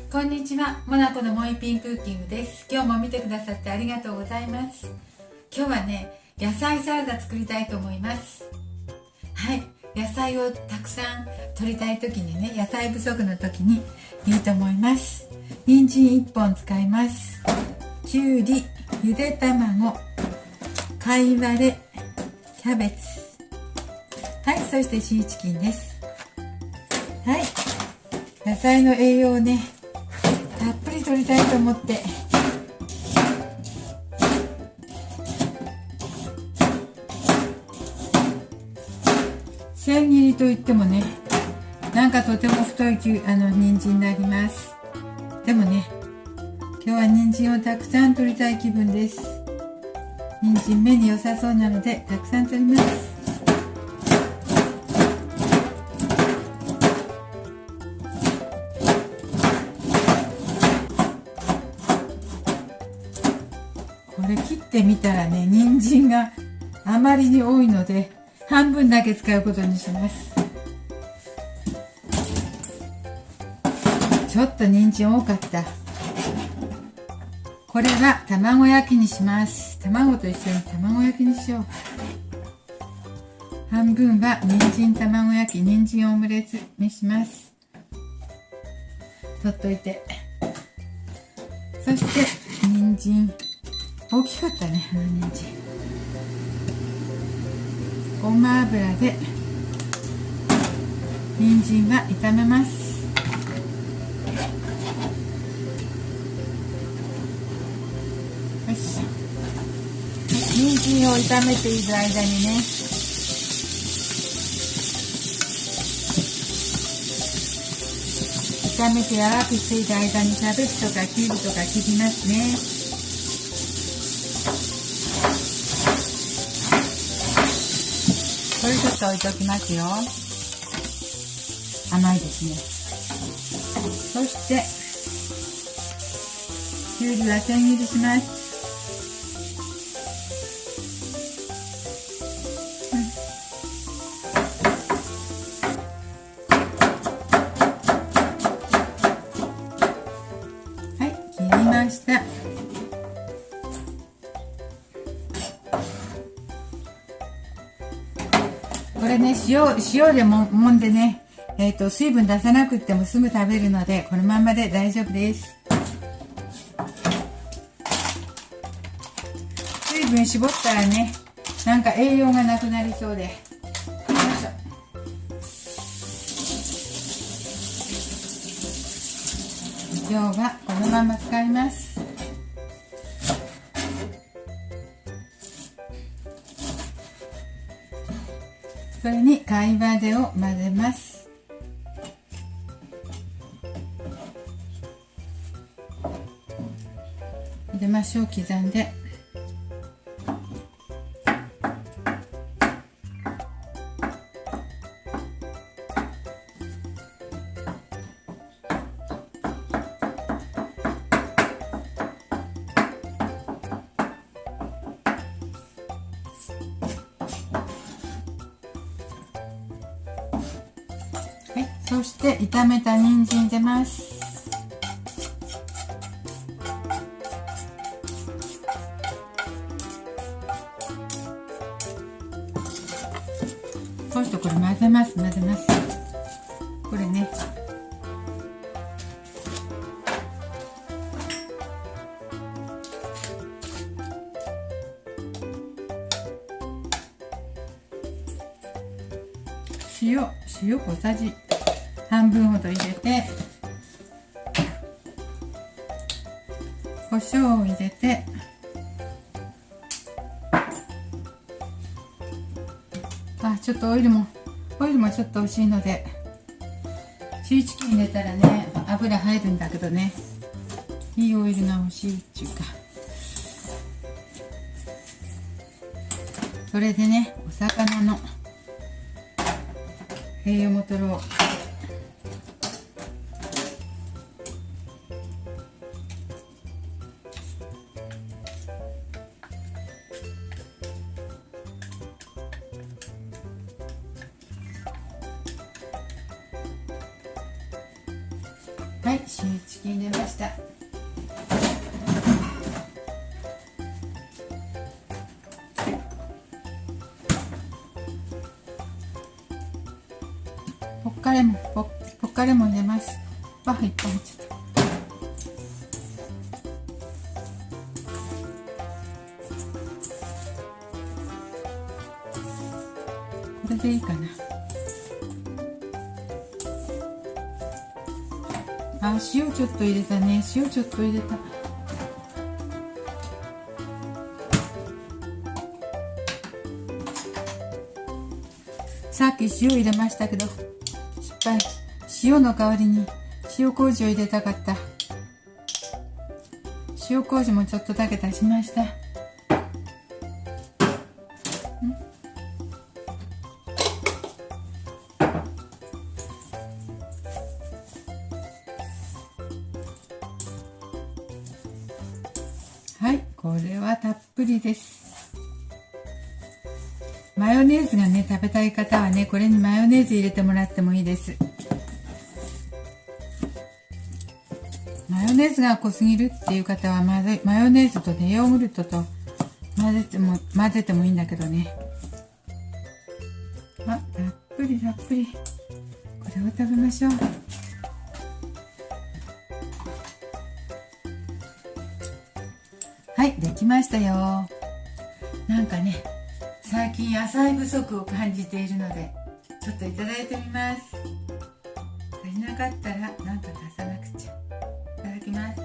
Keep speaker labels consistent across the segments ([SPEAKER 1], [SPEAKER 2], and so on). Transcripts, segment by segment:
[SPEAKER 1] こんにちは、モナコのもいぴんクッキングです。今日も見てくださってありがとうございます。今日はね、野菜サラダ作りたいと思います。はい、野菜をたくさん取りたい時にね、野菜不足の時にいいと思います。人参1本使います。きゅうり、ゆで卵、かいわれ、キャベツ、はい、そしてシーチキンです。はい、野菜の栄養をねたっぷり取りたいと思って千切りといってもね、なんかとても太い人参になります。でもね、今日は人参をたくさん取りたい気分です。人参目に良さそうなのでたくさん取ります。これ切ってみたらね、人参があまりに多いので半分だけ使うことにします。ちょっと人参多かった。これは卵焼きにします。卵と一緒に卵焼きにしよう。半分は人参卵焼き、人参オムレツにします。取っといて。そして人参大きかったね、人参。ごま油で人参は炒めます。よし。人参を炒めている間にね、炒めて柔らかくしている間にキャベツとかきゅうりとか切りますね。これちょっと置いておきますよ。甘いですね。そしてきゅうりは千切りします。はい、切りました。これね、塩でもんでね、水分出さなくってもすぐ食べるので、このまんまで大丈夫です。水分絞ったらね、なんか栄養がなくなりそうで。よいしょ。今日はこのまま使います。それにかいわれを混ぜます。入れましょう、刻んで。はい、そして炒めた人参入れます。そしてこれ混ぜます。これね、塩小さじ半分ほど入れて、胡椒を入れて、ちょっとオイルもちょっと惜しいので、シーチキン入れたらね、油入るんだけどね、いいオイルが欲しいっていうか、それでね、お魚の栄養も取ろう。はい、シーチキン入れました。ポッカレモン入れます。わ、いっぱい入っちゃった。これでいいかな。あ、塩ちょっと入れたね。塩ちょっと入れた。さっき塩入れましたけど失敗。塩の代わりに塩麹を入れたかった。塩麹もちょっとだけ足しました。はい、これはたっぷりです。マヨネーズがね、食べたい方はね、これにマヨネーズ入れてもらってもいいです。マヨネーズが濃すぎるっていう方はマヨネーズとね、ヨーグルトと混ぜてもいいんだけどね。あ、たっぷりたっぷり。これを食べましょう。はい、できましたよ。なんかね、最近野菜不足を感じているので、ちょっといただいてみます。足りなかったらなんか足さなくちゃ。いただきます。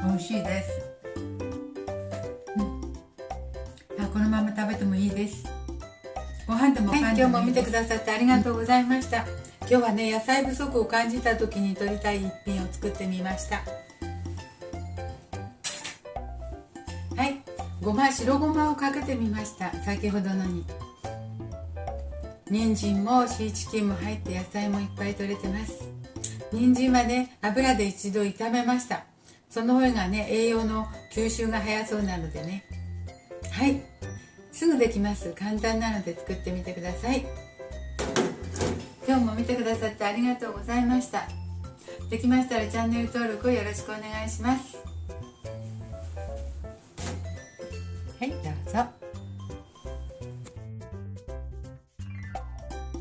[SPEAKER 1] 美味しいです。このまま食べてもいいです。ご飯でも今日も見てくださってありがとうございました。今日はね、野菜不足を感じた時に取りたい一品を作ってみました。はい、白ごまをかけてみました。先ほどのに人参もシーチキンも入って野菜もいっぱい取れてます。人参はね、油で一度炒めました。その方がね、栄養の吸収が早そうなのでね。はい、すぐできます。簡単なので作ってみてください。今日も見てくださってありがとうございました。できましたらチャンネル登録をよろしくお願いします。はい、どうぞ。